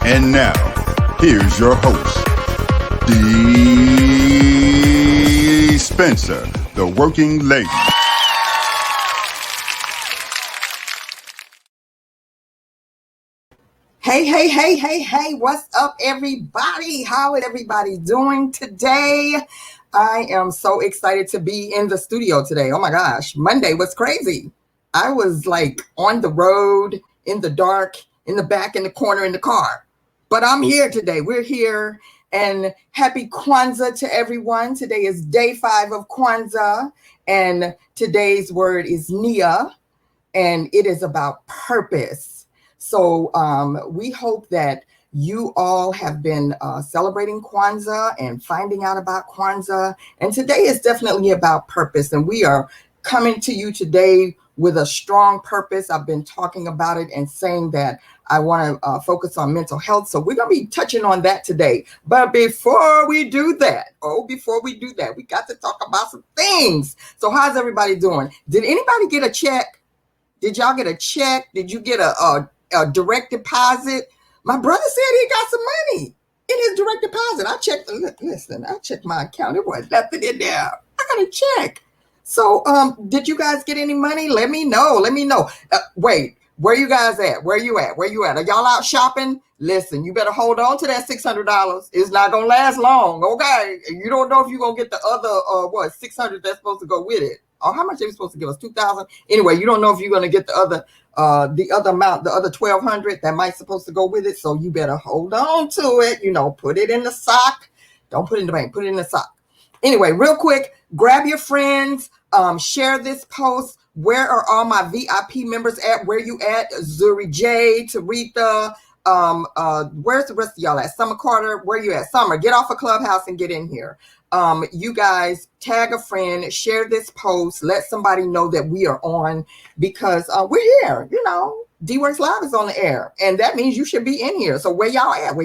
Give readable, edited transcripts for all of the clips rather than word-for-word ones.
And now, here's your host, Dee Spencer, the working lady. Hey, what's up, everybody? How is everybody doing today? I am so excited to be in the studio today. Oh my gosh, Monday was crazy. I was like on the road, in the dark, in the back, in the corner, in the car. But I'm here today. We're here, and happy Kwanzaa to everyone. Today is day 5 of Kwanzaa, and today's word is Nia, and it is about purpose. So we hope that you all have been celebrating Kwanzaa and finding out about Kwanzaa. And today is definitely about purpose. And we are coming to you today with a strong purpose. I've been talking about it and saying that I want to focus on mental health. So we're going to be touching on that today. But before we do that, we got to talk about some things. So how's everybody doing? Did anybody get a check? Did y'all get a check? Did you get a direct deposit? My brother said he got some money in his direct deposit. I checked my account. There wasn't nothing in there. I got a check. So did you guys get any money? Let me know. Wait, where you guys at? Where you at? Are y'all out shopping? Listen, you better hold on to that $600. It's not going to last long, okay? You don't know if you're going to get the other, $600 that's supposed to go with it. Or how much are you supposed to give us? $2,000? Anyway, you don't know if you're going to get the other amount, the other $1,200 that might supposed to go with it. So you better hold on to it. Put it in the sock. Don't put it in the bank. Put it in the sock. Anyway, real quick, grab your friends. Share this post. Where are all my VIP members at? Where you at? Zuri J, Taretha. Where's the rest of y'all at? Summer Carter, where you at? Summer, get off a Clubhouse and get in here. You guys tag a friend, share this post, let somebody know that we are on, because we're here. DeeWorks Live is on the air, and that means you should be in here. So where y'all at?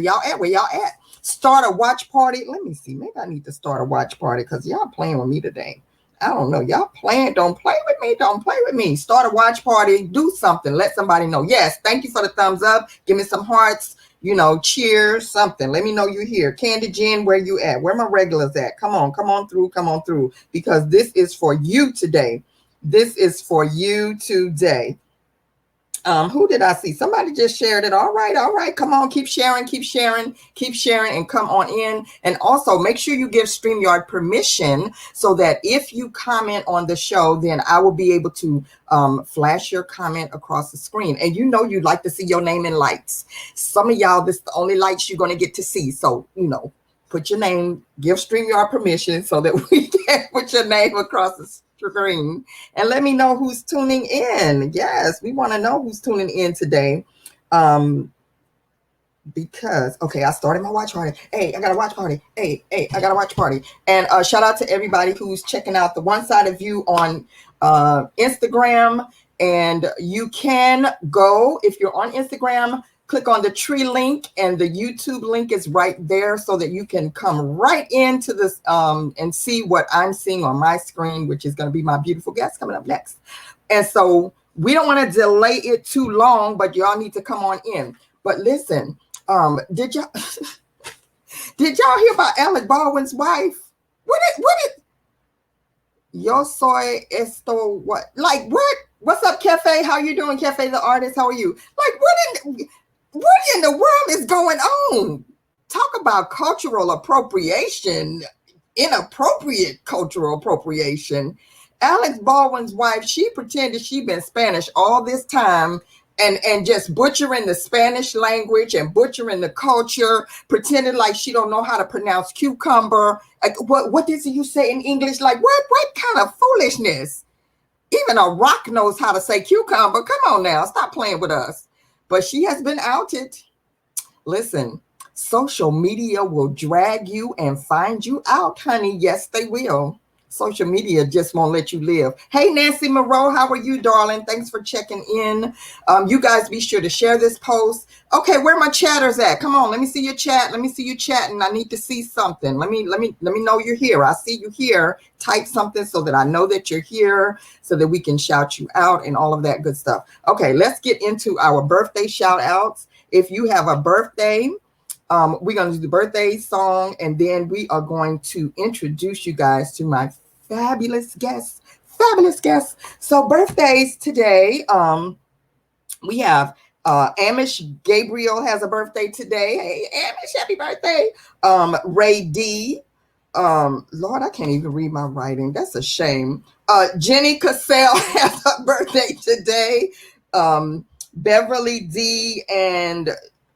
Start a watch party. Let me see. Maybe I need to start a watch party because y'all playing with me today. I don't know. Y'all playing. Don't play with me. Start a watch party. Do something. Let somebody know. Yes. Thank you for the thumbs up. Give me some hearts. Cheers, something. Let me know you're here. Candy Jen, where you at? Where my regulars at? Come on through. Because this is for you today. Who did I see? Somebody just shared it. All right. Come on, keep sharing, and come on in. And also make sure you give StreamYard permission so that if you comment on the show, then I will be able to flash your comment across the screen. And you'd like to see your name in lights. Some of y'all, this is the only lights you're going to get to see. So, put your name, give StreamYard permission so that we can put your name across the screen, and let me know who's tuning in. Yes, we want to know who's tuning in today. Because I started my watch party. Hey, I got a watch party. And shout out to everybody who's checking out the One Sided View on Instagram. And you can go, if you're on Instagram, click on the tree link, and the YouTube link is right there so that you can come right into this and see what I'm seeing on my screen, which is going to be my beautiful guest coming up next. And so we don't want to delay it too long, but y'all need to come on in. But listen, did y'all hear about Alec Baldwin's wife? What Yo soy esto, what? Like, what? What's up, Cafe? How you doing, Cafe the artist? How are you? Like, what in the world is going on? Talk about cultural appropriation, inappropriate cultural appropriation. Alex Baldwin's wife, she pretended she'd been Spanish all this time and just butchering the Spanish language and butchering the culture, pretending like she don't know how to pronounce cucumber. Like, what did you say in English? Like, what kind of foolishness? Even a rock knows how to say cucumber. Come on now, stop playing with us. But she has been outed. Listen, social media will drag you and find you out, honey. Yes, they will. Social media just won't let you live. Hey, Nancy Moreau, how are you, darling? Thanks for checking in. You guys be sure to share this post. Okay, where my chatters at? Come on, let me see your chat. Let me see you chatting. I need to see something. Let me know you're here. I see you here. Type something so that I know that you're here, so that we can shout you out and all of that good stuff. Okay, let's get into our birthday shout outs. If you have a birthday, we're going to do the birthday song, and then we are going to introduce you guys to my fabulous guests. Fabulous guests. So birthdays today, we have Amish Gabriel has a birthday today. Hey, Amish, happy birthday. Ray D. Lord, I can't even read my writing. That's a shame. Jenny Cassell has a birthday today. Beverly D. and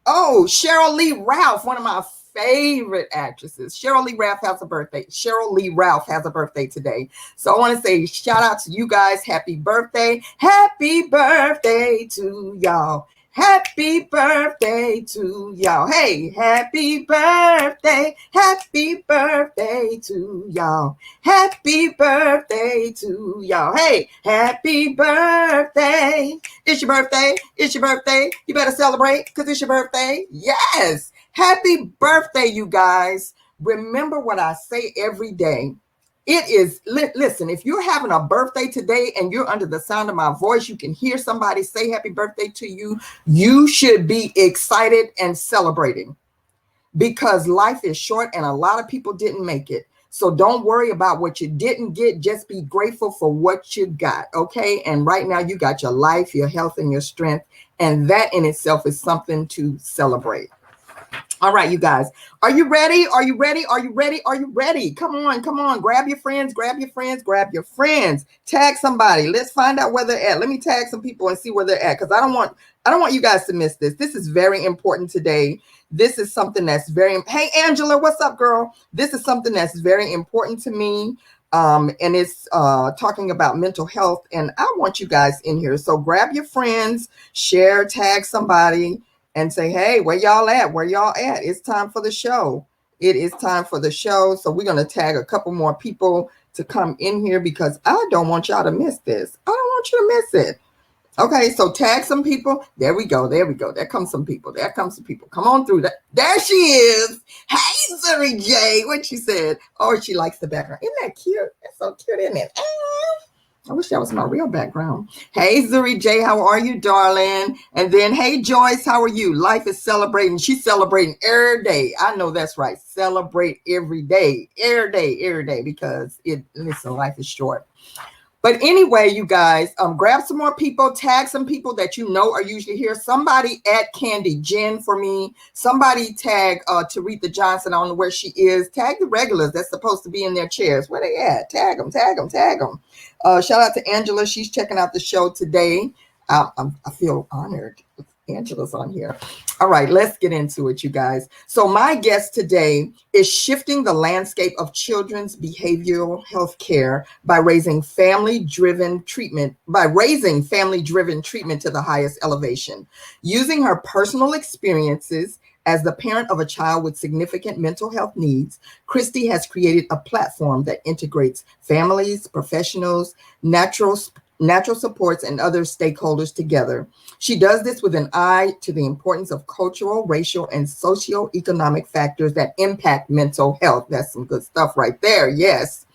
Cheryl Lee Ralph, one of my favorite actresses. Cheryl Lee Ralph has a birthday. Cheryl Lee Ralph has a birthday today. So I want to say shout out to you guys. Happy birthday. Happy birthday to y'all. Happy birthday to y'all. Hey, happy birthday. Happy birthday to y'all. Happy birthday to y'all. Hey, happy birthday. It's your birthday. It's your birthday. You better celebrate because it's your birthday. Yes. Happy birthday, you guys. Remember what I say every day. It is, listen, if you're having a birthday today and you're under the sound of my voice, you can hear somebody say happy birthday to you. You should be excited and celebrating because life is short and a lot of people didn't make it. So don't worry about what you didn't get. Just be grateful for what you got. Okay. And right now you got your life, your health, and your strength. And that in itself is something to celebrate. All right, you guys, are you ready? Are you ready? Are you ready? Are you ready? Come on, come on. Grab your friends, grab your friends, grab your friends. Tag somebody. Let's find out where they're at. Let me tag some people and see where they're at because I don't want you guys to miss this. This is very important today. This is something that's hey, Angela, what's up, girl? This is something that's very important to me. And it's talking about mental health. And I want you guys in here. So grab your friends, share, tag somebody. And say, hey, where y'all at? Where y'all at? It's time for the show. It is time for the show. So we're going to tag a couple more people to come in here because I don't want y'all to miss this. I don't want you to miss it. Okay, so tag some people. There we go. There we go. There comes some people. There comes some people. Come on through. There she is. Hey, Zuri J. What she said. Oh, she likes the background. Isn't that cute? That's so cute, isn't it? I wish that was my real background. Hey, Zuri J, how are you, darling? And then, hey, Joyce, how are you? Life is celebrating. She's celebrating every day. I know that's right. Celebrate every day, because listen, life is short. But anyway, you guys, grab some more people, tag some people that you know are usually here. Somebody at Candy Jen for me. Somebody tag Taretha Johnson. I don't know where she is. Tag the regulars that's supposed to be in their chairs. Where they at? Tag them, tag them, tag them. Shout out to Angela. She's checking out the show today. I feel honored. Angela's on here. All right, let's get into it, you guys. So my guest today is shifting the landscape of children's behavioral health care by raising family-driven treatment to the highest elevation. Using her personal experiences as the parent of a child with significant mental health needs, Kristi has created a platform that integrates families, professionals, natural supports, and other stakeholders together. She does this with an eye to the importance of cultural, racial, and socioeconomic factors that impact mental health. That's some good stuff right there. Yes.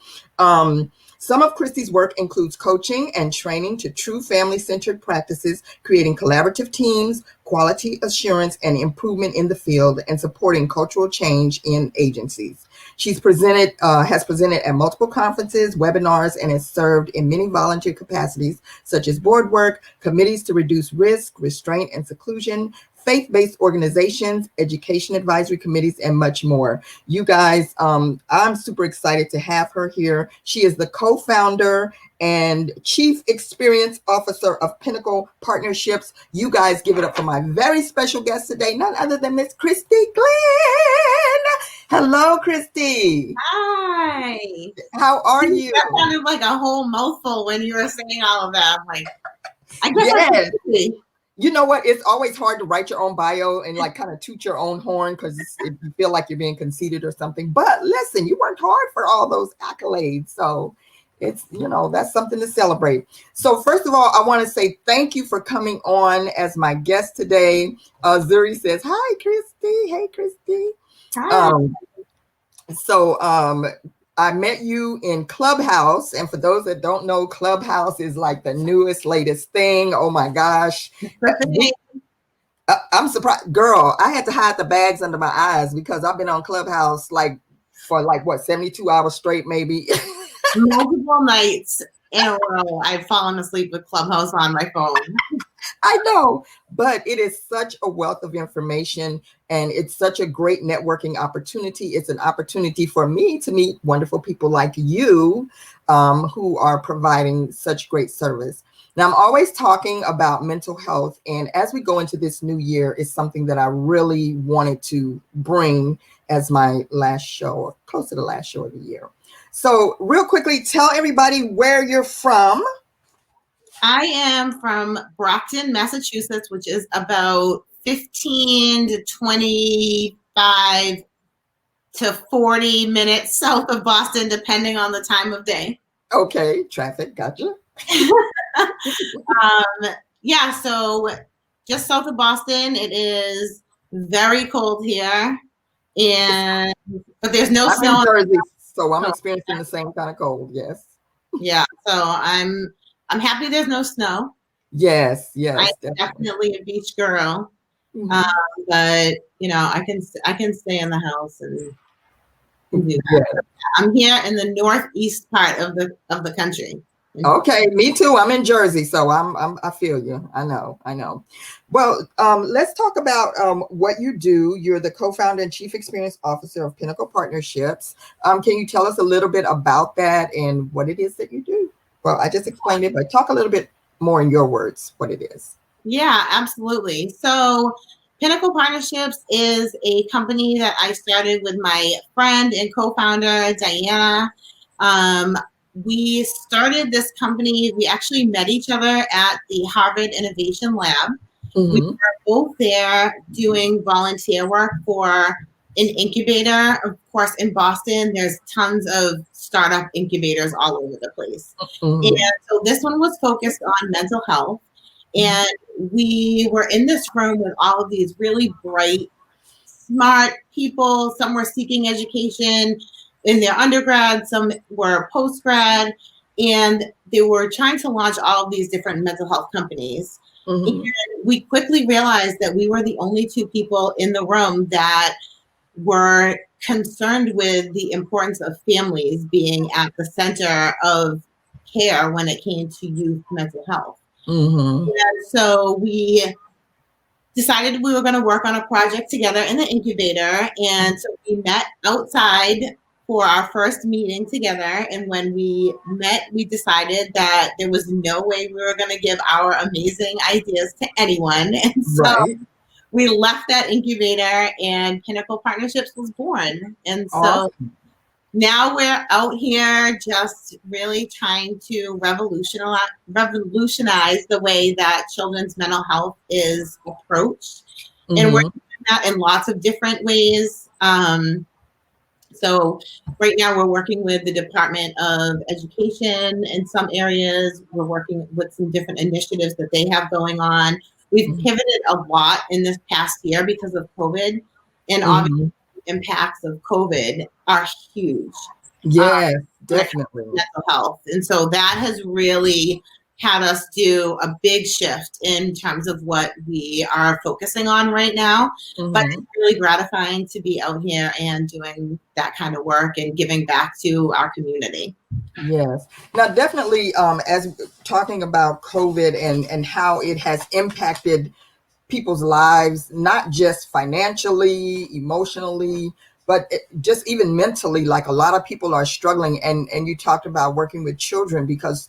Some of Kristi's work includes coaching and training to true family-centered practices, creating collaborative teams, quality assurance, and improvement in the field, and supporting cultural change in agencies. Has presented at multiple conferences, webinars, and has served in many volunteer capacities, such as board work, committees to reduce risk, restraint, and seclusion, faith-based organizations, education advisory committees, and much more. You guys, I'm super excited to have her here. She is the co-founder and Chief Experience Officer of Pinnacle Partnerships. You guys give it up for my very special guest today, none other than Miss Kristi Glenn. Hello, Kristi. Hi. How are you? That sounded like a whole mouthful when you were saying all of that. I'm like, I guess yes. You know what? It's always hard to write your own bio and like kind of toot your own horn because you feel like you're being conceited or something. But listen, you worked hard for all those accolades. So it's, that's something to celebrate. So first of all, I want to say thank you for coming on as my guest today. Zuri says, hi, Kristi. Hey, Kristi. Hi. I met you in Clubhouse. And for those that don't know, Clubhouse is like the newest, latest thing. Oh my gosh. I'm surprised, girl. I had to hide the bags under my eyes because I've been on Clubhouse like for like what 72 hours straight, maybe. Multiple nights in a row, I've fallen asleep with Clubhouse on my phone. I know, but it is such a wealth of information and it's such a great networking opportunity. It's an opportunity for me to meet wonderful people like you who are providing such great service. Now, I'm always talking about mental health. And as we go into this new year, it's something that I really wanted to bring as my last show, or close to the last show of the year. So real quickly, tell everybody where you're from. I am from Brockton, Massachusetts, which is about 15 to 25 to 40 minutes south of Boston, depending on the time of day. Okay, traffic, gotcha. Yeah, so just south of Boston. It is very cold here, but there's no I'm snow. in Jersey, so I'm experiencing the same kind of cold. Yes. Yeah, so I'm happy there's no snow. Yes. I'm definitely a beach girl, but I can stay in the house and do that. Yeah. I'm here in the northeast part of the country. Okay, me too. I'm in Jersey, so I feel you. I know. Well, let's talk about what you do. You're the co-founder and chief experience officer of Pinnacle Partnerships. Can you tell us a little bit about that and what it is that you do? Well, I just explained it, but talk a little bit more in your words what it is. Yeah, absolutely. So Pinnacle Partnerships is a company that I started with my friend and co-founder, Diana. We started this company. We actually met each other at the Harvard Innovation Lab. Mm-hmm. We were both there doing volunteer work for an incubator. Of course, in Boston, there's tons of startup incubators all over the place. Mm-hmm. And so this one was focused on mental health. And we were in this room with all of these really bright, smart people. Some were seeking education in their undergrad, some were post-grad, and they were trying to launch all of these different mental health companies. Mm-hmm. And we quickly realized that we were the only two people in the room that were concerned with the importance of families being at the center of care when it came to youth mental health. Mm-hmm. And so we decided we were going to work on a project together in the incubator. And so we met outside for our first meeting together. And when we met, we decided that there was no way we were going to give our amazing ideas to anyone. And so we left that incubator and Pinnacle Partnerships was born. And so now we're out here just really trying to revolutionize the way that children's mental health is approached. Mm-hmm. And we're doing that in lots of different ways. So right now we're working with the Department of Education in some areas. We're working with some different initiatives that they have going on. We've pivoted a lot in this past year because of COVID, and obviously the impacts of COVID are huge. Yes, definitely. Mental health. And so that has really had us do a big shift in terms of what we are focusing on right now. Mm-hmm. But it's really gratifying to be out here and doing that kind of work and giving back to our community. Yes. Now, definitely, as talking about COVID and how it has impacted people's lives, not just financially, emotionally, but just even mentally, like a lot of people are struggling. And you talked about working with children because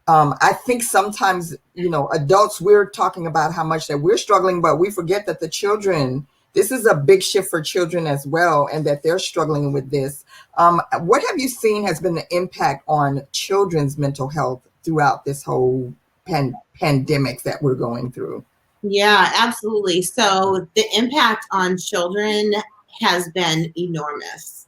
I think sometimes, adults, we're talking about how much that we're struggling, but we forget that the children, this is a big shift for children as well, and that they're struggling with this. What have you seen has been the impact on children's mental health throughout this whole pandemic that we're going through? Yeah, absolutely. So the impact on children has been enormous.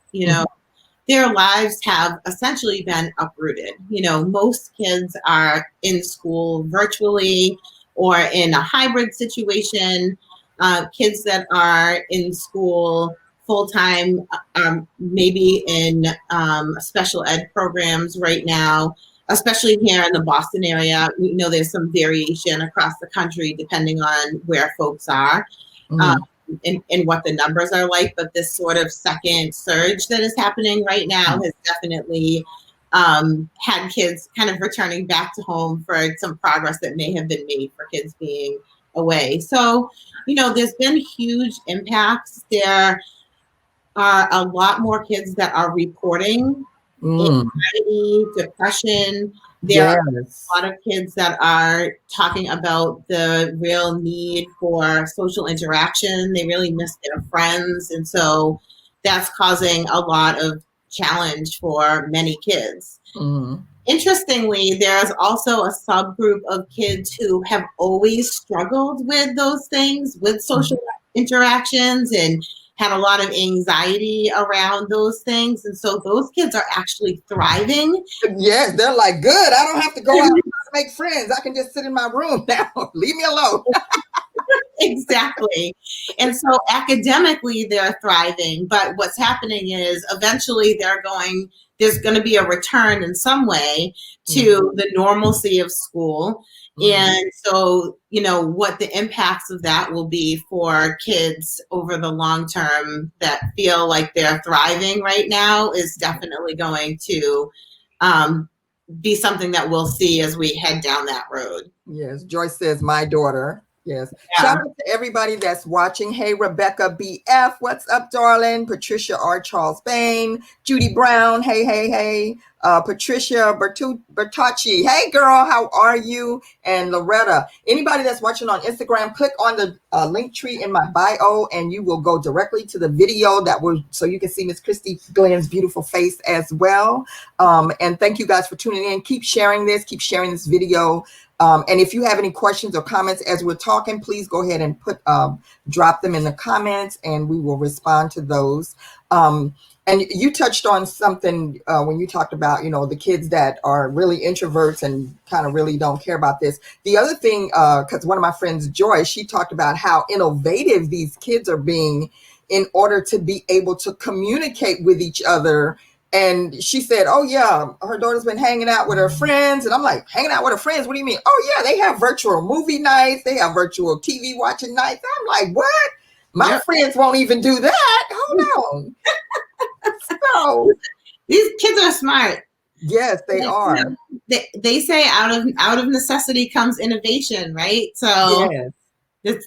Their lives have essentially been uprooted. Most kids are in school virtually or in a hybrid situation. Kids that are in school full-time, maybe in special ed programs right now. especially here in the Boston area. We know there's some variation across the country depending on where folks are. And what the numbers are like, but this sort of second surge that is happening right now has definitely had kids kind of returning back to home for some progress that may have been made for kids being away. So, there's been huge impacts. There are a lot more kids that are reporting anxiety, depression. There are a lot of kids that are talking about the real need for social interaction. They really miss their friends. And so that's causing a lot of challenge for many kids. Interestingly, there's also a subgroup of kids who have always struggled with those things, with social interactions, and had a lot of anxiety around those things. And so those kids are actually thriving. Yes, they're like, good. I don't have to go out and make friends. I can just sit in my room now. Leave me alone. Exactly. And so academically, they're thriving. But what's happening is eventually there's going to be a return in some way to the normalcy of school. And so, what the impacts of that will be for kids over the long term that feel like they're thriving right now is definitely going to be something that we'll see as we head down that road. Yes. Joyce says, my daughter. Yes. Yeah. Shout out to everybody that's watching. Hey, Rebecca BF. What's up, darling? Patricia R. Charles Bain. Judy Brown. Hey. Patricia Bertacci. Hey, girl. How are you? And Loretta. Anybody that's watching on Instagram, click on the link tree in my bio and you will go directly to the video so you can see Miss Kristi Glenn's beautiful face as well. And thank you guys for tuning in. Keep sharing this video. And if you have any questions or comments as we're talking, please go ahead and drop them in the comments and we will respond to those. And you touched on something when you talked about, the kids that are really introverts and kind of really don't care about this. The other thing, because one of my friends, Joyce, she talked about how innovative these kids are being in order to be able to communicate with each other. And she said, oh, yeah, her daughter's been hanging out with her friends. And I'm like, hanging out with her friends? What do you mean? Oh, yeah, they have virtual movie nights. They have virtual TV watching nights. I'm like, what? My friends won't even do that. Hold on. So these kids are smart. Yes, they are. They say out of necessity comes innovation, right? So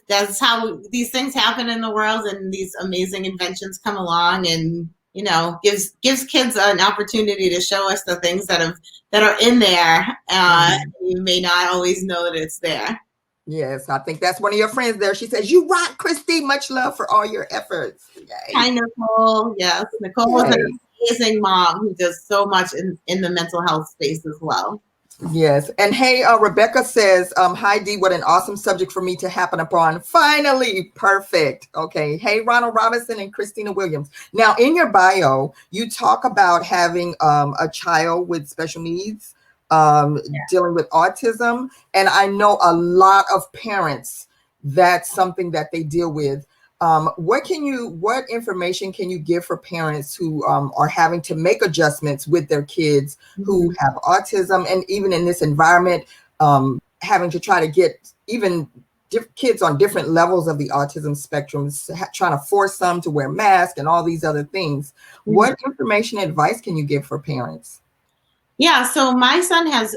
that's how these things happen in the world, and these amazing inventions come along, and gives kids an opportunity to show us the things that are in there. You may not always know that it's there. Yes, I think that's one of your friends there. She says, you rock, Kristi. Much love for all your efforts. Yay. Hi, Nicole. Yes, Nicole is an amazing mom who does so much in the mental health space as well. Yes. And hey, Rebecca says, hi, Dee, what an awesome subject for me to happen upon. Finally. Perfect. Okay. Hey, Ronald Robinson and Christina Williams. Now, in your bio, you talk about having a child with special needs, dealing with autism. And I know a lot of parents, that's something that they deal with. What information can you give for parents who are having to make adjustments with their kids who have autism, and even in this environment, having to try to get even kids on different levels of the autism spectrum, trying to force them to wear masks and all these other things? What information and advice can you give for parents? Yeah, so my son has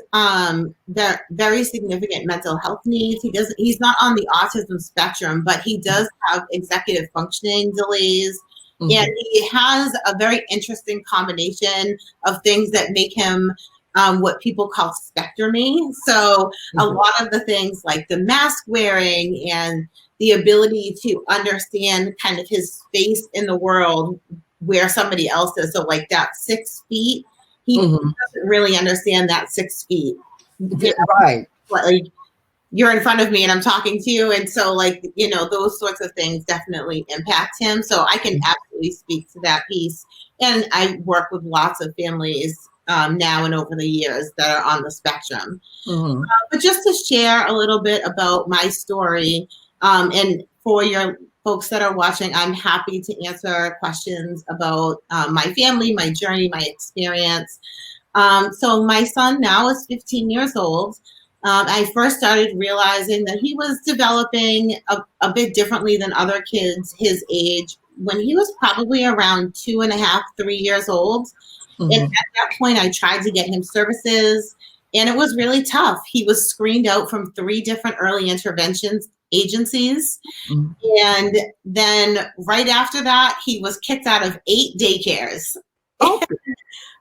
very significant mental health needs. He's not on the autism spectrum, but he does have executive functioning delays. And he has a very interesting combination of things that make him what people call spectrumy. So a lot of the things like the mask wearing and the ability to understand kind of his space in the world where somebody else is. So like that 6 feet. He doesn't really understand that 6 feet. Right. Like you're in front of me and I'm talking to you. And so those sorts of things definitely impact him. So I can absolutely speak to that piece. And I work with lots of families now and over the years that are on the spectrum. But just to share a little bit about my story, and for your folks that are watching, I'm happy to answer questions about my family, my journey, my experience. So my son now is 15 years old. I first started realizing that he was developing a bit differently than other kids his age when he was probably around 2.5, 3 years old. And at that point, I tried to get him services, and it was really tough. He was screened out from 3 different early interventions agencies. And then right after that, he was kicked out of 8 daycares. Oh,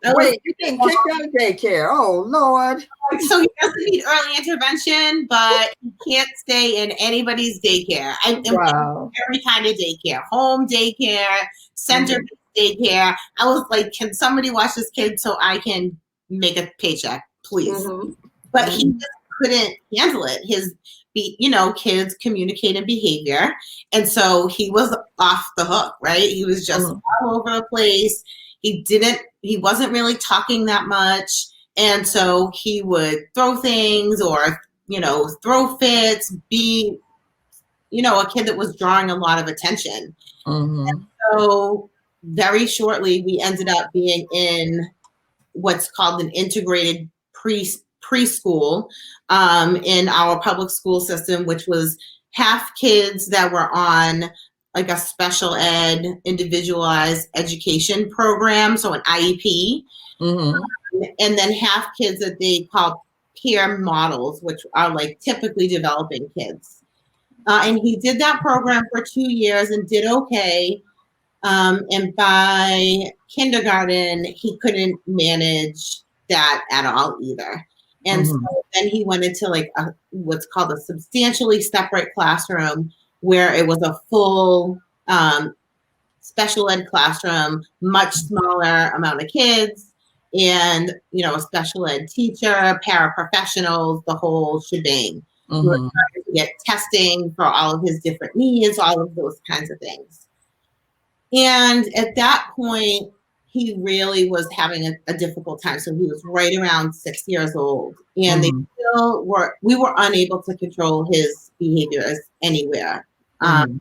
wait, you getting kicked out of daycare? Oh, Lord. So he doesn't need early intervention, but he can't stay in anybody's daycare. Wow. Every kind of daycare, home daycare, center daycare. I was like, can somebody watch this kid so I can make a paycheck, please? But he just couldn't handle it. His, kids communicate in behavior. And so he was off the hook, right? He was just all over the place. He wasn't really talking that much. And so he would throw things or, throw fits, be, a kid that was drawing a lot of attention. And so very shortly, we ended up being in what's called an integrated preschool in our public school system, which was half kids that were on like a special ed individualized education program, so an IEP, and then half kids that they call peer models, which are like typically developing kids. And he did that program for 2 years and did okay. And by kindergarten, he couldn't manage that at all either. And so then he went into like what's called a substantially separate classroom, where it was a full special ed classroom, much smaller amount of kids, and, a special ed teacher, paraprofessionals, the whole shebang. We were trying to get testing for all of his different needs, all of those kinds of things. And at that point, he really was having a difficult time. So he was right around 6 years old, and we were unable to control his behaviors anywhere. And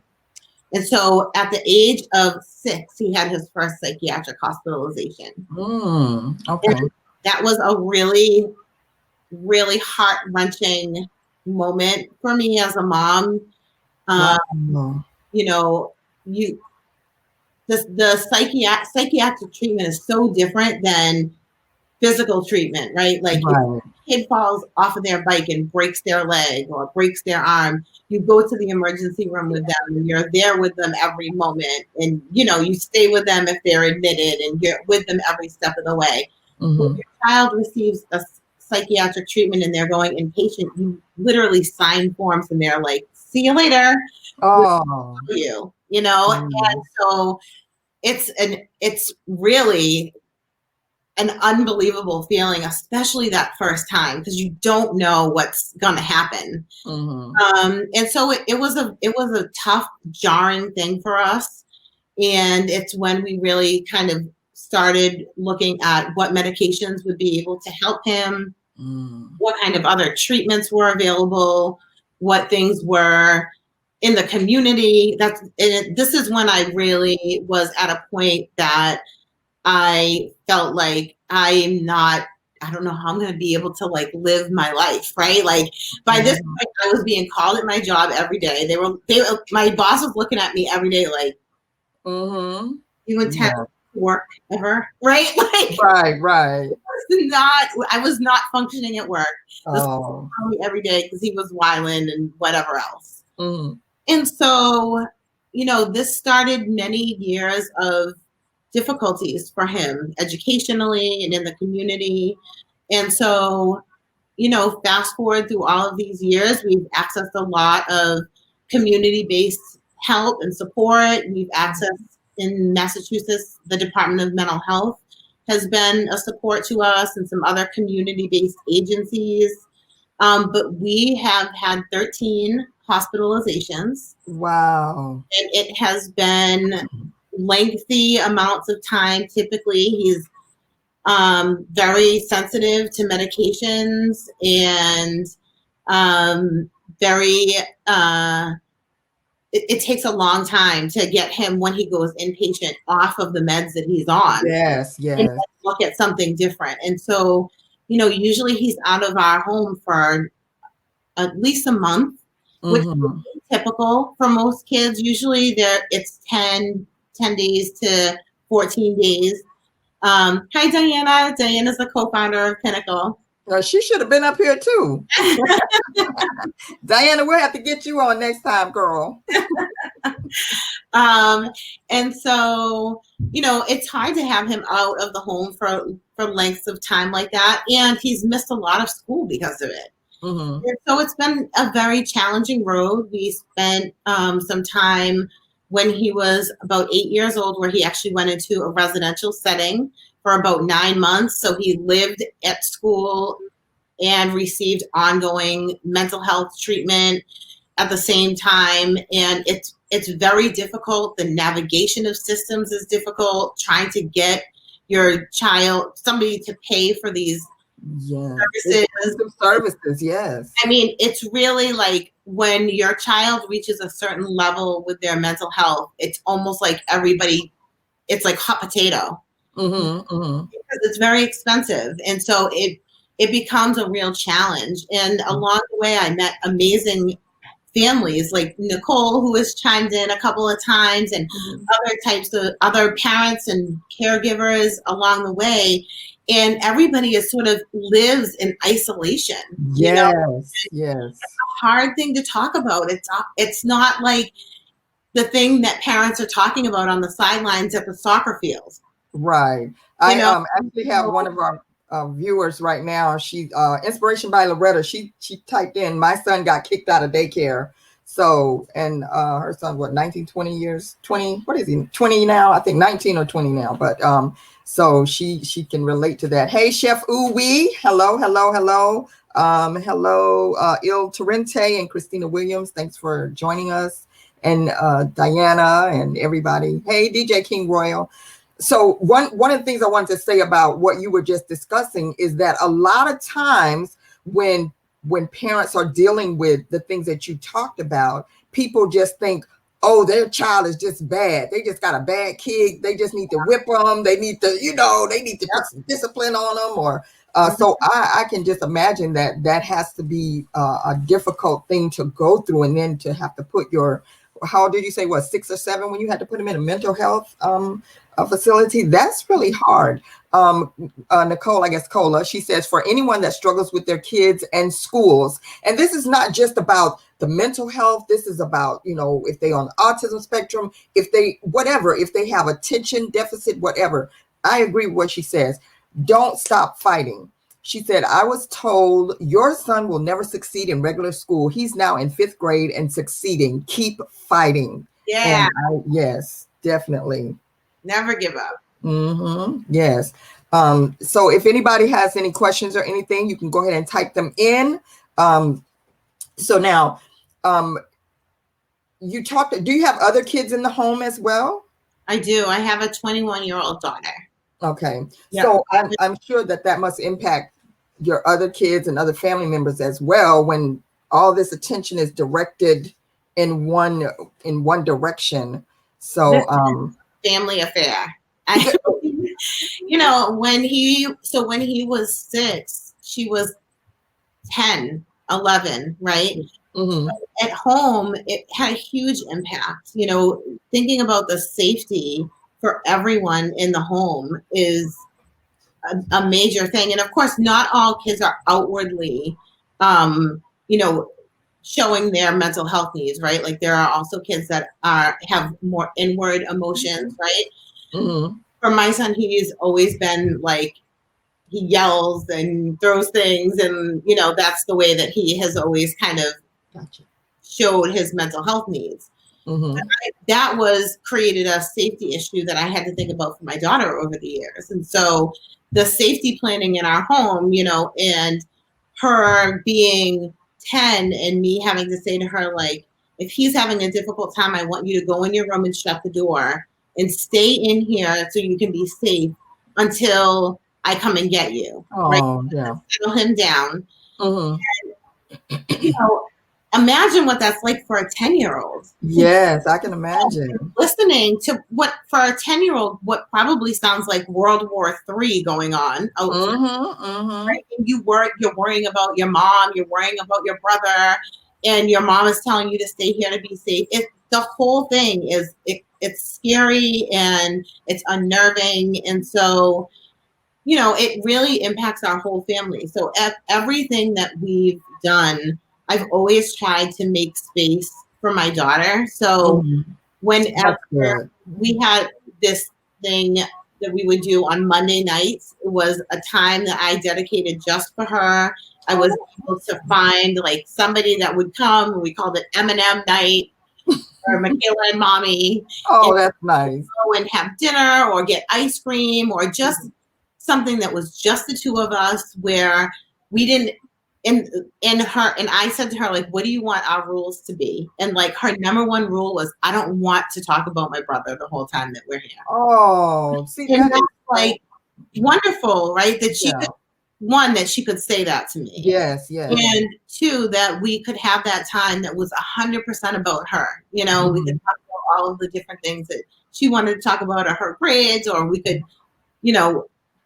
so at the age of 6, he had his first psychiatric hospitalization. Okay. And that was a really, really heart-wrenching moment for me as a mom. The psychiatric treatment is so different than physical treatment, right? Like if a kid falls off of their bike and breaks their leg or breaks their arm, you go to the emergency room with them and you're there with them every moment. And, you stay with them if they're admitted and you're with them every step of the way. When your child receives a psychiatric treatment and they're going inpatient, you literally sign forms and they're like, see you later. And so it's really an unbelievable feeling, especially that first time, because you don't know what's going to happen. And so it was a tough, jarring thing for us. And it's when we really kind of started looking at what medications would be able to help him, what kind of other treatments were available, what things were in the community. This is when I really was at a point that I felt like I don't know how I'm going to be able to like live my life, right? Like by this point, I was being called at my job every day. My boss was looking at me every day like, you intend to work ever, right? Like, right. I was not functioning at work. This was me every day because he was wilding and whatever else. And so, this started many years of difficulties for him educationally and in the community. And so, fast forward through all of these years, we've accessed a lot of community-based help and support. We've accessed in Massachusetts, the Department of Mental Health has been a support to us, and some other community-based agencies. But we have had 13 hospitalizations. Wow. And it has been lengthy amounts of time. Typically, he's very sensitive to medications and it takes a long time to get him, when he goes inpatient, off of the meds that he's on. Yes. And look at something different. And so, usually he's out of our home for at least a month, which Mhm. is typical for most kids. Usually it's 10 days to 14 days. Hi, Diana. Diana's the co-founder of Pinnacle. She should have been up here too. Diana, we'll have to get you on next time, girl. And so, it's hard to have him out of the home for lengths of time like that. And he's missed a lot of school because of it. Mm-hmm. And so it's been a very challenging road. We spent some time when he was about 8 years old where he actually went into a residential setting for about 9 months. So he lived at school and received ongoing mental health treatment at the same time. And it's very difficult. The navigation of systems is difficult. Trying to get your child, somebody to pay for these services, yes. I mean, it's really like when your child reaches a certain level with their mental health, it's almost like it's like hot potato. Mm-hmm, mm-hmm. Because it's very expensive. And so it becomes a real challenge. And along the way, I met amazing families like Nicole, who has chimed in a couple of times, and other types of other parents and caregivers along the way. And everybody is sort of lives in isolation. Yes, yes. It's a hard thing to talk about. It's not like the thing that parents are talking about on the sidelines at the soccer fields. Right. I actually have one of our viewers right now. She Inspiration by Loretta. She typed in, my son got kicked out of daycare. So, and her son, 19, 20 years, 20, what is he, 20 now? I think 19 or 20 now. But so she can relate to that. Hey, Chef Uwe. Hello. Hello, Il Torrente and Christina Williams. Thanks for joining us. And Diana and everybody. Hey, DJ King Royal. So one of the things I wanted to say about what you were just discussing is that a lot of times when parents are dealing with the things that you talked about, people just think, oh, their child is just bad. They just got a bad kid. They just need to whip them. They need to, they need to put some discipline on them. Or so I can just imagine that has to be a difficult thing to go through, and then to have to put your, how did you say, 6 or 7 when you had to put them in a mental health facility? That's really hard. Nicole, I guess Cola, she says, for anyone that struggles with their kids and schools, and this is not just about the mental health, this is about, if they on the autism spectrum, if they have attention deficit, whatever. I agree with what she says. Don't stop fighting. She said, I was told your son will never succeed in regular school. He's now in 5th grade and succeeding. Keep fighting. Yeah. Yes, definitely. Never give up. Mm-hmm. Yes. So if anybody has any questions or anything, you can go ahead and type them in. So now, do you have other kids in the home as well? I do. I have a 21-year-old daughter. Okay. Yep. So I'm sure that must impact your other kids and other family members as well, when all this attention is directed in one direction. So family affair. When he was 6, she was 10, 11, right? Mm-hmm. At home, it had a huge impact. Thinking about the safety for everyone in the home is a major thing. And of course, not all kids are outwardly, showing their mental health needs, right? Like there are also kids that have more inward emotions, right? Mm-hmm. For my son, he's always been like, he yells and throws things, and that's the way that he has always kind of showed his mental health needs. Mm-hmm. That created a safety issue that I had to think about for my daughter over the years. And so the safety planning in our home, and her being 10 and me having to say to her, like, if he's having a difficult time, I want you to go in your room and shut the door and stay in here so you can be safe until I come and get you. Oh, right? Yeah. Settle him down. Mm-hmm. And, imagine what that's like for a 10-year-old. Yes, I can imagine. Listening to what, for a 10-year-old, what probably sounds like World War III going on outside. Right? And you're worrying about your mom, you're worrying about your brother, and your mom is telling you to stay here to be safe. The whole thing is, it's scary and it's unnerving. And so, it really impacts our whole family. So everything that we've done, I've always tried to make space for my daughter. So whenever we had this thing that we would do on Monday nights, it was a time that I dedicated just for her. I was able to find like somebody that would come. We called it M&M night, or Michaela and Mommy. Oh, that's nice. Go and have dinner or get ice cream, or just something that was just the two of us, where we didn't. And I said to her, like, what do you want our rules to be? And like, her number one rule was, I don't want to talk about my brother the whole time that we're here. Oh, see, and that's like wonderful, right? That she could, one, that she could say that to me. Yes. And two, that we could have that time that was 100% about her. We could talk about all of the different things that she wanted to talk about, or her grades, or we could,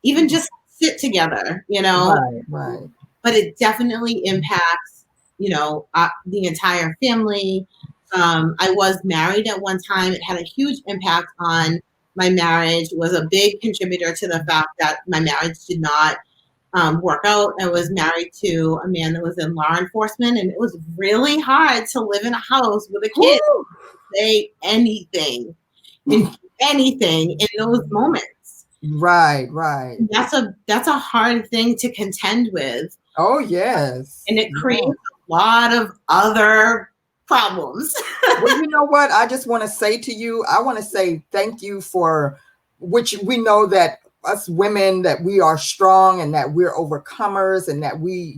even just sit together, Right. But it definitely impacts, the entire family. I was married at one time. It had a huge impact on my marriage. It was a big contributor to the fact that my marriage did not work out. I was married to a man that was in law enforcement, and it was really hard to live in a house with a kid, say anything in those moments. Right. That's a hard thing to contend with. Oh, yes. And it creates a lot of other problems. Well, you know what? I just want to say to you, I want to say thank you for, which we know that us women, that we are strong and that we're overcomers, and that we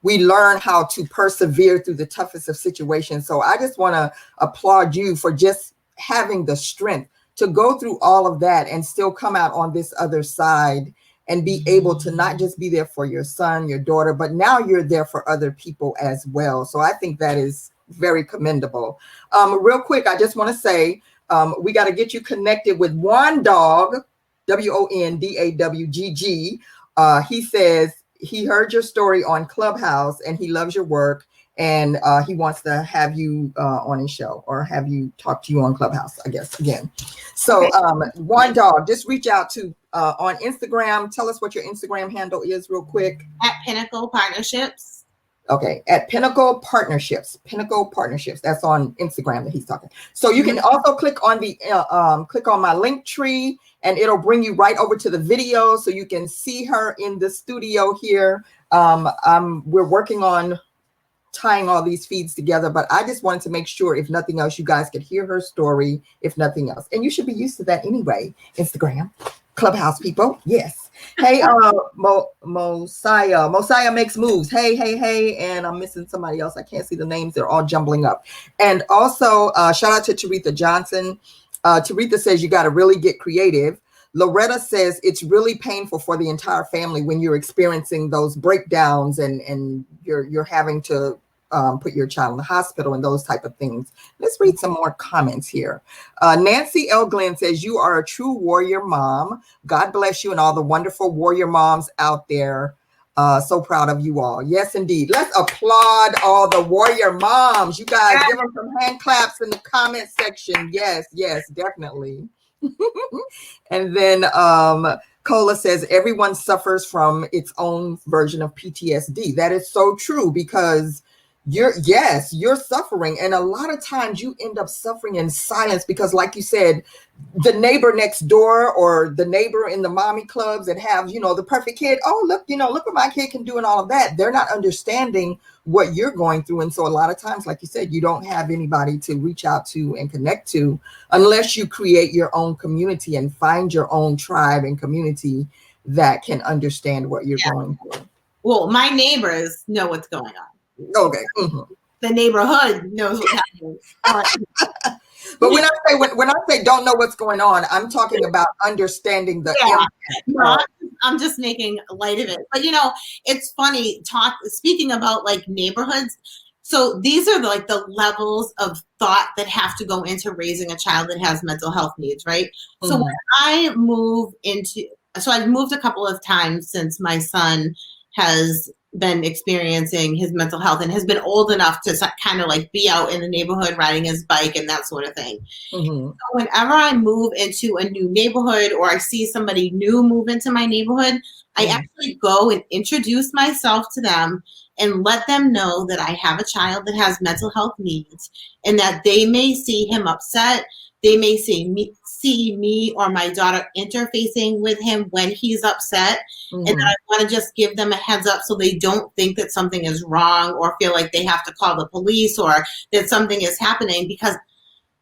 learn how to persevere through the toughest of situations. So I just want to applaud you for just having the strength to go through all of that and still come out on this other side and be able to not just be there for your son, your daughter, but now you're there for other people as well. So I think that is very commendable. Real quick, I just want to say, we got to get you connected with Wondawg, WONDAWGG. He says he heard your story on Clubhouse and he loves your work, and he wants to have you on his show, or have you talk to you on Clubhouse, I guess, again. So Wondawg, just reach out to on Instagram. Tell us what your Instagram handle is real quick. At Pinnacle Partnerships. Okay, at Pinnacle Partnerships. That's on Instagram that he's talking. So you can also click on the click on my link tree, and it'll bring you right over to the video, so you can see her in the studio here. We're working on tying all these feeds together, but I just wanted to make sure, if nothing else, you guys could hear her story, if nothing else. And you should be used to that anyway. Instagram, Clubhouse people. Yes. Hey, Mosiah makes moves. Hey. And I'm missing somebody else. I can't see the names. They're all jumbling up. And also shout out to Taretha Johnson. Taretha says you got to really get creative. Loretta says it's really painful for the entire family when you're experiencing those breakdowns and you're having to put your child in the hospital and those type of things. Let's read some more comments here. Nancy L. Glenn says, you are a true warrior mom. God bless you and all the wonderful warrior moms out there. So proud of you all. Yes, indeed. Let's applaud all the warrior moms. You guys give them some hand claps in the comment section. Yes, definitely. And then Cola says, everyone suffers from its own version of PTSD. That is so true, because you're suffering. And a lot of times you end up suffering in silence because, like you said, the neighbor next door or the neighbor in the mommy clubs that have, the perfect kid. Oh, look what my kid can do and all of that. They're not understanding what you're going through. And so a lot of times, like you said, you don't have anybody to reach out to and connect to unless you create your own community and find your own tribe and community that can understand what you're going through. Well, my neighbors know what's going on. Okay. Mm-hmm. The neighborhood knows what's happening. But when I say don't know what's going on, I'm talking about understanding the impact. I'm just making light of it. But, it's funny speaking about like neighborhoods. So these are like the levels of thought that have to go into raising a child that has mental health needs, right? So when I I've moved a couple of times since my son has been experiencing his mental health and has been old enough to kind of like be out in the neighborhood riding his bike and that sort of thing. So whenever I move into a new neighborhood or I see somebody new move into my neighborhood, I actually go and introduce myself to them and let them know that I have a child that has mental health needs and that they may see him upset. They may see me or my daughter interfacing with him when he's upset. And I want to just give them a heads up so they don't think that something is wrong or feel like they have to call the police or that something is happening, because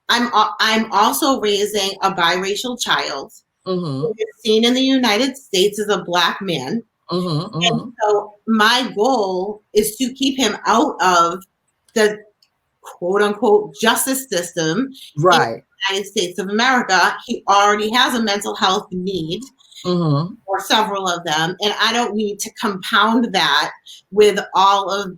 I'm also raising a biracial child who is seen in the United States as a Black man. And so my goal is to keep him out of the quote unquote justice system in the United States of America. He already has a mental health need, or several of them, and I don't need to compound that with all of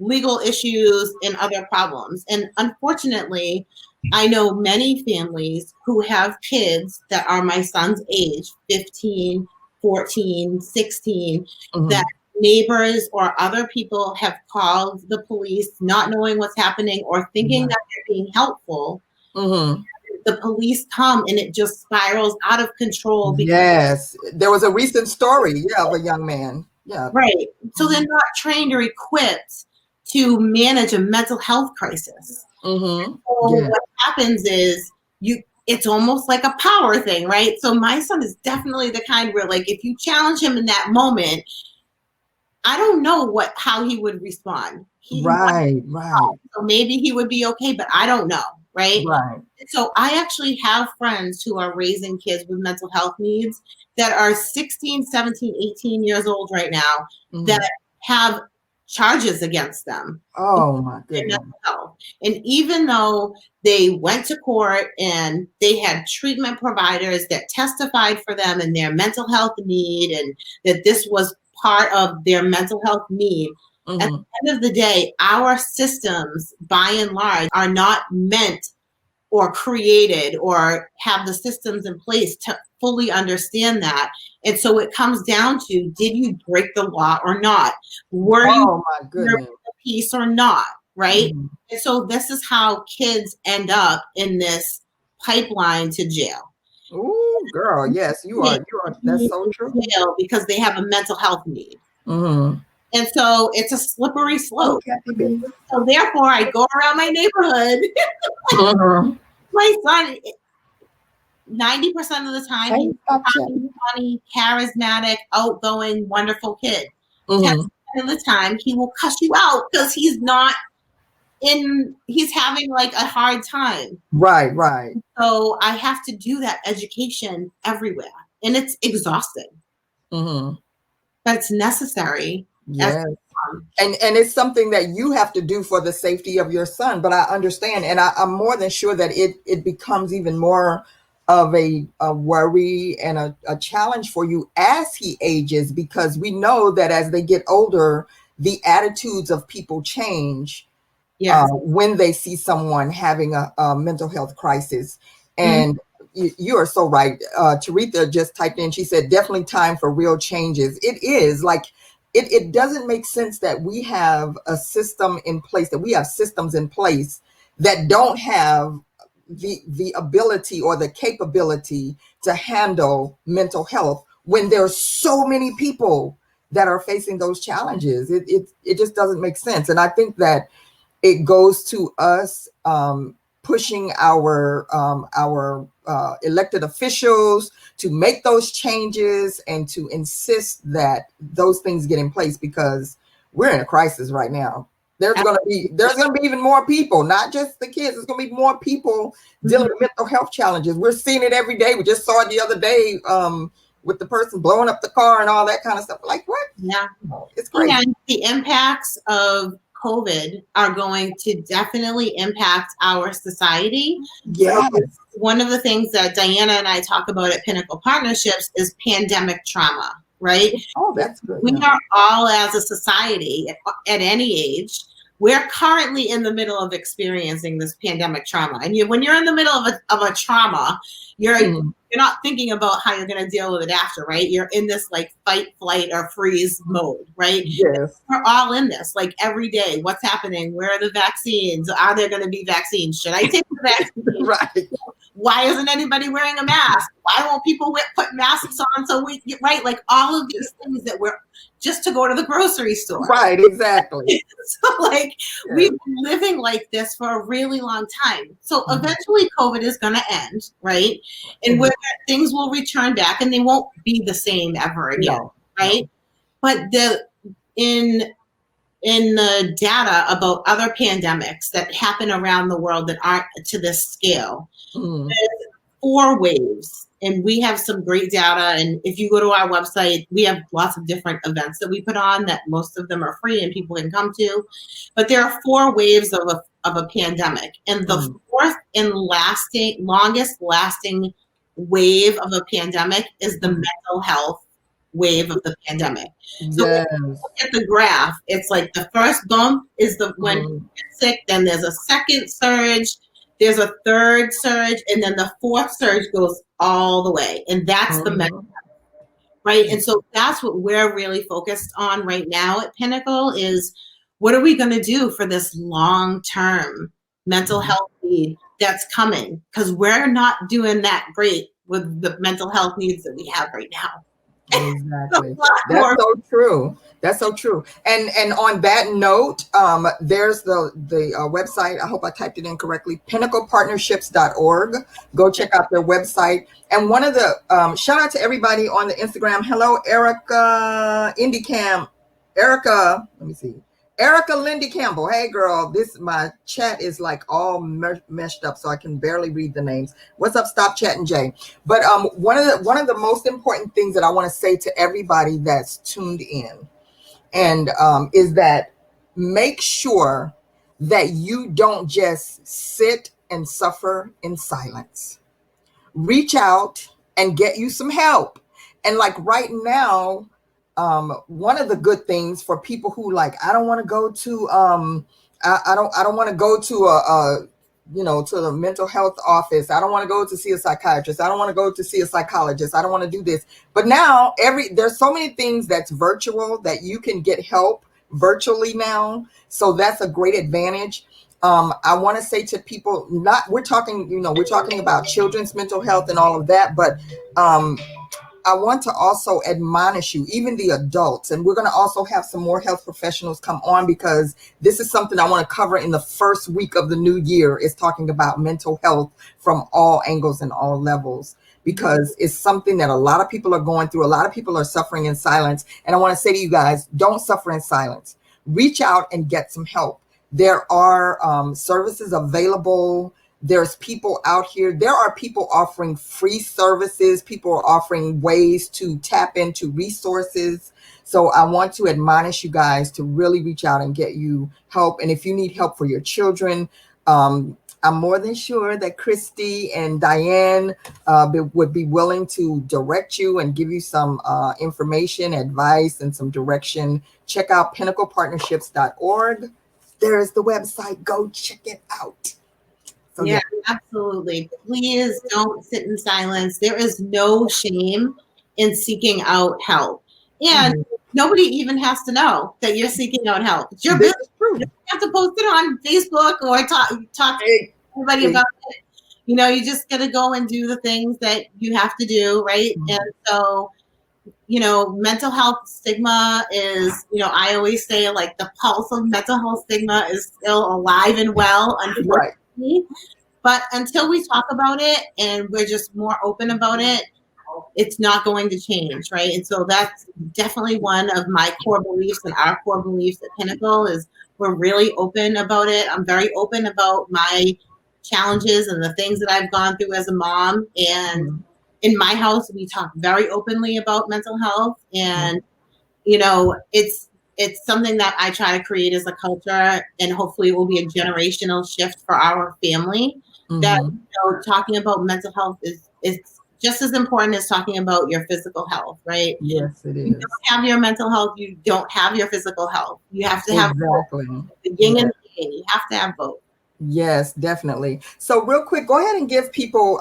legal issues and other problems. And unfortunately, I know many families who have kids that are my son's age, 15, 14, 16, that neighbors or other people have called the police not knowing what's happening or thinking that they're being helpful. The police come and it just spirals out of control. Yes, there was a recent story, of a young man. Yeah. Right. So they're not trained or equipped to manage a mental health crisis. So what happens is it's almost like a power thing, right? So my son is definitely the kind where, like, if you challenge him in that moment, I don't know how he would respond. Right. So maybe he would be okay, but I don't know, right? So I actually have friends who are raising kids with mental health needs that are 16, 17, 18 years old right now that have charges against them. Oh my goodness. And even though they went to court and they had treatment providers that testified for them and their mental health need, and that this was part of their mental health need, at the end of the day, our systems, by and large, are not meant or created or have the systems in place to fully understand that. And so it comes down to, did you break the law or not? Were you the peace or not? Right? And so this is how kids end up in this pipeline to jail. Ooh, girl, yes, you are. That's so true. Jail because they have a mental health need. And so it's a slippery slope. So therefore, I go around my neighborhood. My son, 90% of the time, he's a funny, charismatic, outgoing, wonderful kid. 10% of the time, he will cuss you out because he's having like a hard time. Right. So I have to do that education everywhere. And it's exhausting. But it's necessary. Yes. And it's something that you have to do for the safety of your son. But I understand, and I'm more than sure that it becomes even more of a worry and a challenge for you as he ages, because we know that as they get older, the attitudes of people change when they see someone having a mental health crisis. And you are so right. Taretha just typed in, she said, definitely time for real changes. It is like, it doesn't make sense that we have a system in place, that we have systems in place that don't have the ability or the capability to handle mental health when there's so many people that are facing those challenges. It just doesn't make sense. And I think that it goes to us pushing our elected officials to make those changes and to insist that those things get in place, because we're in a crisis right now. There's going to be even more people, not just the kids. There's going to be more people dealing with mental health challenges. We're seeing it every day. We just saw it the other day with the person blowing up the car and all that kind of stuff. Like, what? Yeah, it's crazy. And the impacts of COVID are going to definitely impact our society. Yes. So one of the things that Diana and I talk about at Pinnacle Partnerships is pandemic trauma, right? Oh, that's good. We are all, as a society, at any age, we're currently in the middle of experiencing this pandemic trauma. And when you're in the middle of a trauma, you're not thinking about how you're going to deal with it after, right? You're in this like fight, flight, or freeze mode, right? Yes. We're all in this, like every day. What's happening? Where are the vaccines? Are there going to be vaccines? Should I take the vaccine? Right. Why isn't anybody wearing a mask? Why won't people put masks on? So right, like all of these things that we're just to go to the grocery store. Right, exactly. So like we've been living like this for a really long time. So eventually COVID is going to end, right? And where things will return back and they won't be the same ever again, right? But in the data about other pandemics that happen around the world that aren't to this scale, there's 4 waves. And we have some great data. And if you go to our website, we have lots of different events that we put on that most of them are free and people can come to. But there are 4 waves of a pandemic. And the 4th and longest lasting wave of a pandemic is the mental health wave of the pandemic. So when you look at the graph, it's like the first bump is when you get sick, then there's a second surge, there's a third surge, and then the 4th surge goes all the way. And that's the mental health, right? And so that's what we're really focused on right now at Pinnacle is what are we going to do for this long-term mental health need that's coming? Because we're not doing that great with the mental health needs that we have right now. Exactly. That's so true. That's so true. And on that note, there's the website. I hope I typed it in correctly. PinnaclePartnerships.org. Go check out their website. And one of the shout out to everybody on the Instagram. Hello, Erica IndieCam. Erica, let me see. Erica Lindy Campbell. Hey girl, my chat is like all meshed up, so I can barely read the names. What's up? Stop chatting, Jay. But one of the most important things that I want to say to everybody that's tuned in, and is that make sure that you don't just sit and suffer in silence. Reach out and get you some help. And like right now, one of the good things for people who like, I don't want to go to, I don't want to go to to the mental health office. I don't want to go to see a psychiatrist. I don't want to go to see a psychologist. I don't want to do this. But now there's so many things that's virtual that you can get help virtually now. So that's a great advantage. I want to say to people, we're talking about children's mental health and all of that, but I want to also admonish you, even the adults, and we're going to also have some more health professionals come on because this is something I want to cover in the first week of the new year, is talking about mental health from all angles and all levels, because it's something that a lot of people are going through. A lot of people are suffering in silence. And I want to say to you guys, don't suffer in silence. Reach out and get some help. There are services available. There's people out here. There are people offering free services. People are offering ways to tap into resources. So I want to admonish you guys to really reach out and get you help. And if you need help for your children, I'm more than sure that Kristi and Diane would be willing to direct you and give you some information, advice, and some direction. Check out pinnaclepartnerships.org. There's the website. Go check it out. So, yeah, absolutely. Please don't sit in silence. There is no shame in seeking out help. And nobody even has to know that you're seeking out help. It's your business. You don't have to post it on Facebook or talk to everybody about it. You just got to go and do the things that you have to do, right? And so, mental health stigma is, I always say like the pulse of mental health stigma is still alive and well, unfortunately. Right. But until we talk about it and we're just more open about it, it's not going to change, right? And so that's definitely one of my core beliefs, and our core beliefs at Pinnacle is we're really open about it. I'm very open about my challenges and the things that I've gone through as a mom. And in my house, we talk very openly about mental health. And, it's something that I try to create as a culture, and hopefully it will be a generational shift for our family. That talking about mental health is just as important as talking about your physical health, right? Yes, it You is. don't have your mental health, you don't have your physical health. You have to have Exactly. both. The yin and the yang. You have to have both. Yes, definitely. So real quick, go ahead and give people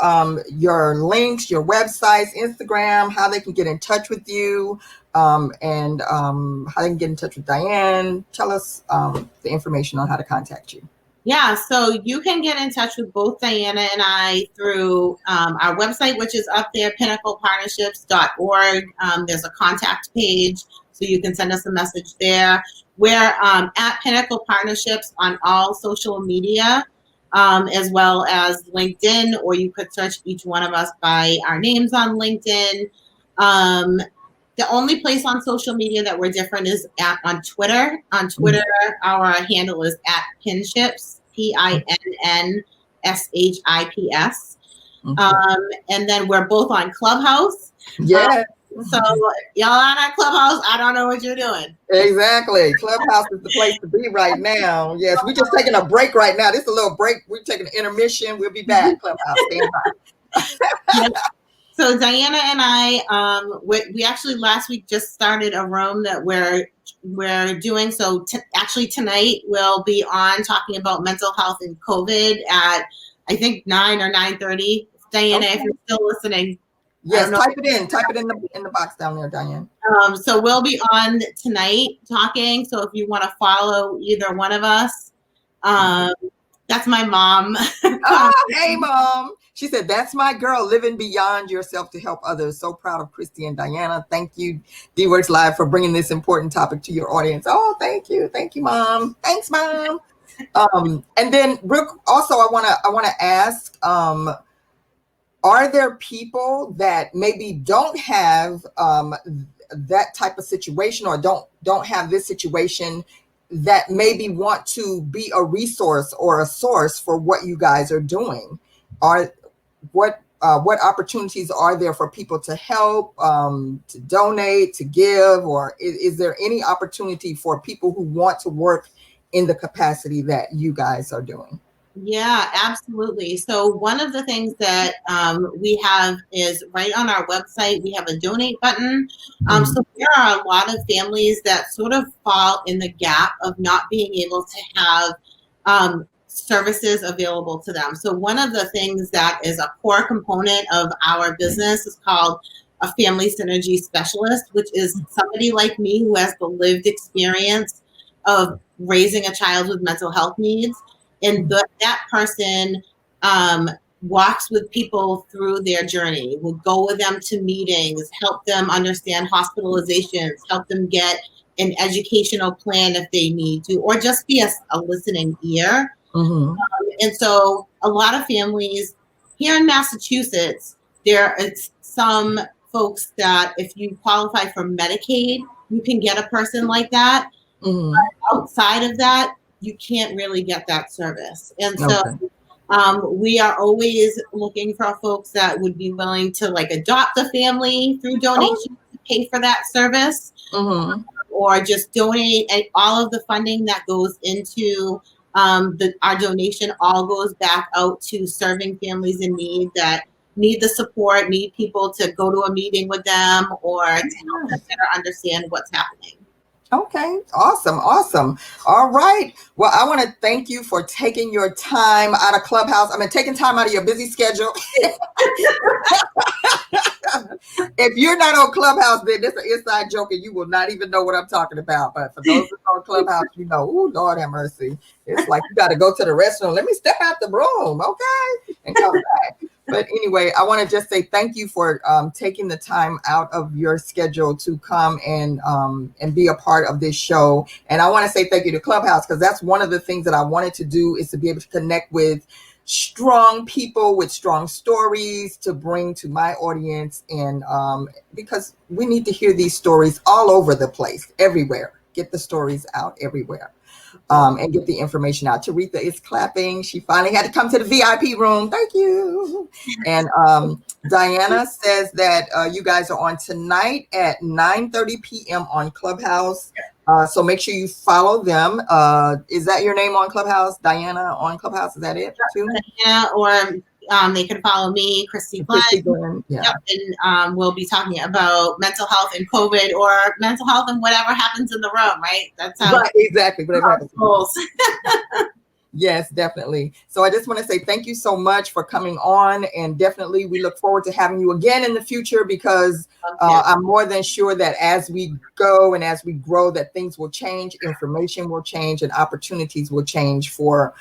your links, your websites, Instagram, how they can get in touch with you, and how they can get in touch with Diane. Tell us the information on how to contact you. Yeah, so you can get in touch with both Diana and I through our website, which is up there, pinnaclepartnerships.org. There's a contact page, so you can send us a message there. We're at Pinnacle Partnerships on all social media, as well as LinkedIn, or you could search each one of us by our names on LinkedIn. The only place on social media that we're different is on Twitter. On Twitter, our handle is at Pinships, PINNSHIPS. And then we're both on Clubhouse. Yeah. So y'all on our Clubhouse, I don't know what you're doing. Exactly. Clubhouse is the place to be right now. Yes, we're just taking a break right now. This is a little break. We're taking an intermission. We'll be back. Clubhouse, stand by. Yes. So Diana and I, we actually last week just started a room that we're doing. So actually tonight we'll be on talking about mental health and COVID at I think 9 or 9:30. Diana, if you're still listening. Yes, type it in the box down there, Diane. So we'll be on tonight talking. So if you want to follow either one of us, that's my mom. Oh, hey, Mom. She said, that's my girl, living beyond yourself to help others. So proud of Kristi and Diana. Thank you, DeeWorks Live, for bringing this important topic to your audience. Oh, thank you. Thank you, Mom. Thanks, Mom. And then also, I want to ask, are there people that maybe don't have that type of situation or don't have this situation that maybe want to be a resource or a source for what you guys are doing? What opportunities are there for people to help, to donate, to give, or is there any opportunity for people who want to work in the capacity that you guys are doing? Yeah, absolutely. So one of the things that we have is right on our website, we have a donate button. So there are a lot of families that sort of fall in the gap of not being able to have services available to them. So one of the things that is a core component of our business is called a family synergy specialist, which is somebody like me who has the lived experience of raising a child with mental health needs. And that person walks with people through their journey, will go with them to meetings, help them understand hospitalizations, help them get an educational plan if they need to, or just be a listening ear. And so a lot of families here in Massachusetts, there is some folks that if you qualify for Medicaid, you can get a person like that. But outside of that, you can't really get that service. And so we are always looking for folks that would be willing to like adopt a family through donations to pay for that service, or just donate. And all of the funding that goes into our donation all goes back out to serving families in need that need the support, need people to go to a meeting with them or to help them better understand what's happening. Okay, awesome. All right. Well, I want to thank you for taking your time out of Clubhouse. I mean, taking time out of your busy schedule. If you're not on Clubhouse, then this is an inside joke and you will not even know what I'm talking about. But for those who are on Clubhouse, you know, oh, Lord have mercy. It's like you got to go to the restroom. Let me step out the room, okay? And come back. But anyway, I want to just say thank you for taking the time out of your schedule to come and be a part of this show. And I want to say thank you to Clubhouse, because that's one of the things that I wanted to do, is to be able to connect with strong people with strong stories to bring to my audience. And because we need to hear these stories all over the place, everywhere. Get the stories out everywhere. And get the information out. Taretha is clapping. She finally had to come to the VIP room. Thank you. And Diana says that you guys are on tonight at 9:30 p.m. on Clubhouse. So make sure you follow them. Is that your name on Clubhouse? Diana on Clubhouse? Is that it too? Yeah, or They can follow me, Kristi Glenn. Kristi Glenn, yeah. Yep, and we'll be talking about mental health and COVID, or mental health and whatever happens in the room, right? That's how right, exactly. Whatever happens. goals. Yes, definitely. So I just want to say thank you so much for coming on, and definitely we look forward to having you again in the future, because I'm more than sure that as we go and as we grow, that things will change, information will change, and opportunities will change for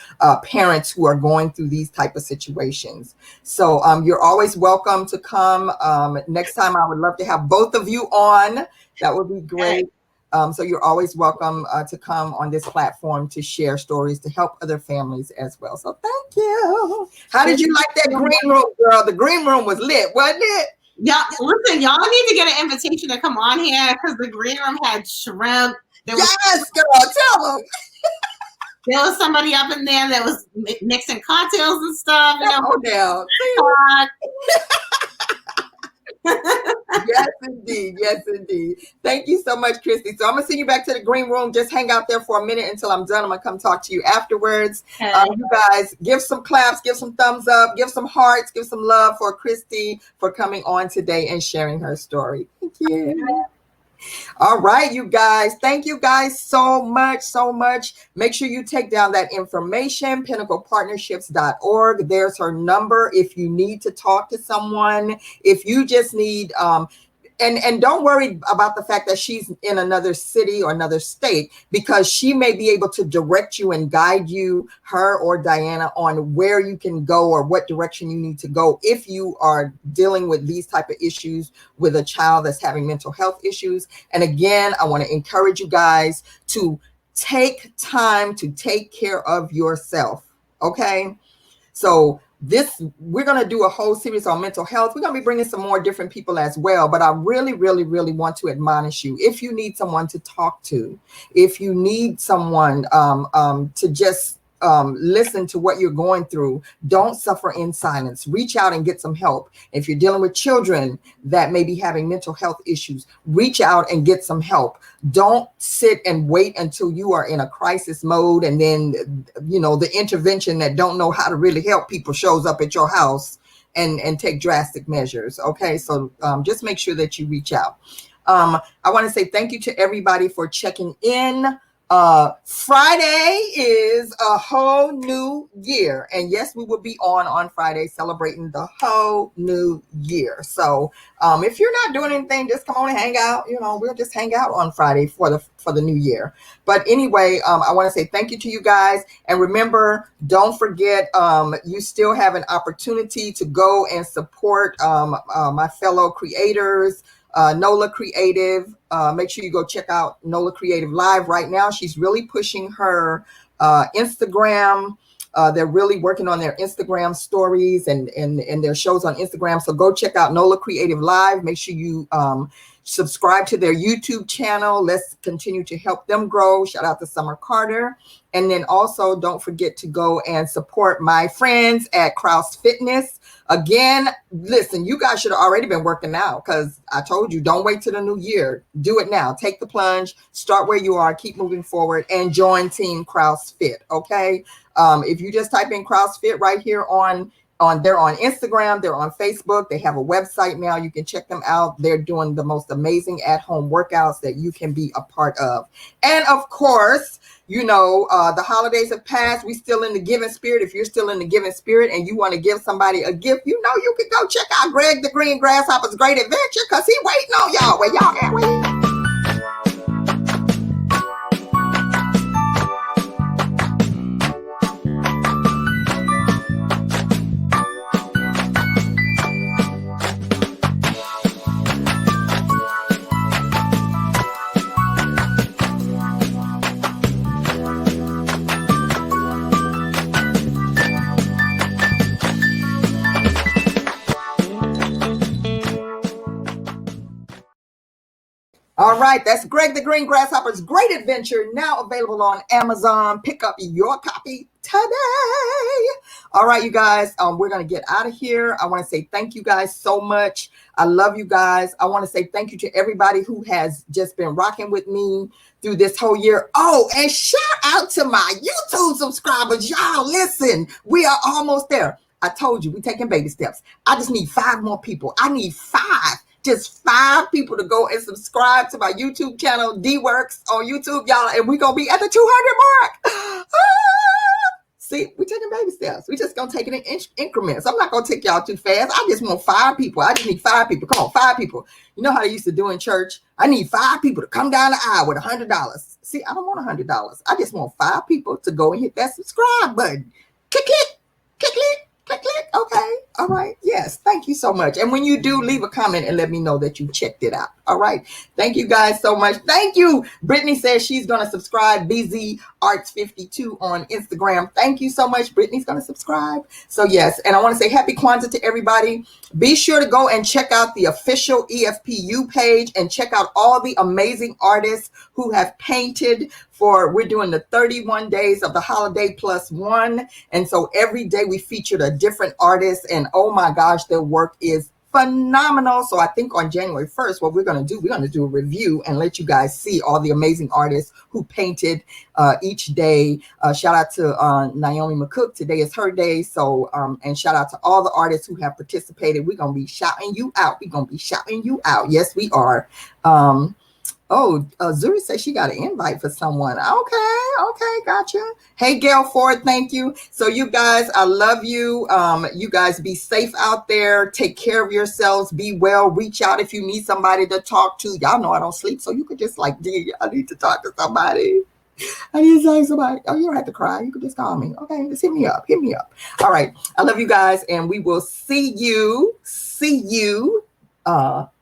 parents who are going through these type of situations. So you're always welcome to come. Next time I would love to have both of you on. That would be great. So you're always welcome to come on this platform to share stories, to help other families as well. So thank you. How did you like that green room, girl? The green room was lit, wasn't it? Yeah, listen, y'all need to get an invitation to come on here, because the green room had shrimp. Yes, girl, tell them. There was somebody up in there that was mixing cocktails and stuff. Down. Yes, indeed. Yes, indeed. Thank you so much, Kristi. So I'm going to send you back to the green room. Just hang out there for a minute until I'm done. I'm going to come talk to you afterwards. Okay. You guys, give some claps, give some thumbs up, give some hearts, give some love for Kristi for coming on today and sharing her story. Thank you. All right, you guys. Thank you guys so much, so much. Make sure you take down that information, pinnaclepartnerships.org. There's her number if you need to talk to someone, if you just need and don't worry about the fact that she's in another city or another state, because she may be able to direct you and guide you, her or Diana, on where you can go or what direction you need to go if you are dealing with these type of issues with a child that's having mental health issues. And again, I want to encourage you guys to take time to take care of yourself. Okay. So we're going to do a whole series on mental health. We're going to be bringing some more different people as well. But I really, really, really want to admonish you. If you need someone to talk to, if you need someone to just listen to what you're going through, don't suffer in silence. Reach out and get some help. If you're dealing with children that may be having mental health issues, reach out and get some help. Don't sit and wait until you are in a crisis mode, and then, the intervention that don't know how to really help people shows up at your house and take drastic measures. Okay, so just make sure that you reach out. I want to say thank you to everybody for checking in. Friday is a whole new year, and yes, we will be on Friday celebrating the whole new year. So if you're not doing anything, just come on and hang out. We'll just hang out on Friday for the new year. But anyway, I want to say thank you to you guys, and remember, don't forget, you still have an opportunity to go and support my fellow creators. Nola Creative. Make sure you go check out Nola Creative Live right now. She's really pushing her Instagram. They're really working on their Instagram stories and their shows on Instagram. So go check out Nola Creative Live. Make sure you subscribe to their YouTube channel. Let's continue to help them grow. Shout out to Summer Carter. And then also don't forget to go and support my friends at Kraus Fitness. Again, listen, you guys should have already been working out, because I told you, don't wait till the new year. Do it now. Take the plunge. Start where you are. Keep moving forward and join Team Kraus Fit. Okay. If you just type in Kraus Fit right here they're on Instagram, they're on Facebook, they have a website now. You can check them out. They're doing the most amazing at-home workouts that you can be a part of. And of course, the holidays have passed. We still in the giving spirit. If you're still in the giving spirit and you want to give somebody a gift, you can go check out Greg the Green Grasshopper's Great Adventure, because he's waiting on y'all. Where y'all at? Wait. All right, that's Greg the Green Grasshopper's Great Adventure, now available on Amazon. Pick up your copy today. All right, you guys, we're going to get out of here. I want to say thank you guys so much. I love you guys. I want to say thank you to everybody who has just been rocking with me through this whole year. Oh, and shout out to my YouTube subscribers. Y'all, listen, we are almost there. I told you, we're taking baby steps. I just need 5 more people. I need 5. Just 5 people to go and subscribe to my YouTube channel, DeeWorks on YouTube, y'all, and we're going to be at the 200 mark. See, we're taking baby steps. We're just going to take it in increments. I'm not going to take y'all too fast. I just want 5 people. I just need 5 people. Come on, 5 people. You know how they used to do in church? I need 5 people to come down the aisle with $100. See, I don't want $100. I just want 5 people to go and hit that subscribe button. Click, click, click, click. Click, click. Okay. All right. Yes. Thank you so much. And when you do, leave a comment and let me know that you checked it out. All right. Thank you guys so much. Thank you. Brittany says she's going to subscribe. BZ Arts 52 on Instagram. Thank you so much. Brittany's going to subscribe. So yes. And I want to say happy Kwanzaa to everybody. Be sure to go and check out the official EFPU page and check out all the amazing artists who have painted we're doing the 31 days of the holiday plus 1. And so every day we featured a different artist, and oh my gosh, their work is phenomenal. So I think on January 1st, what we're going to do a review and let you guys see all the amazing artists who painted each day. Shout out to Naomi McCook. Today is her day. So, and shout out to all the artists who have participated. We're going to be shouting you out. Yes, we are. Zuri says she got an invite for someone. Okay, gotcha. Hey, Gail Ford, thank you. So you guys, I love you. You guys be safe out there. Take care of yourselves. Be well. Reach out if you need somebody to talk to. Y'all know I don't sleep, so you could just I need to talk to somebody. I need to talk to somebody. Oh, you don't have to cry. You could just call me. Okay, just hit me up. All right. I love you guys, and we will see you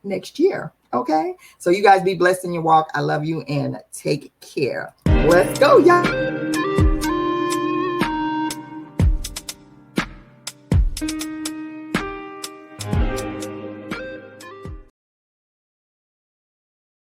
next year. Okay, so you guys be blessed in your walk. I love you and take care. Let's go, y'all.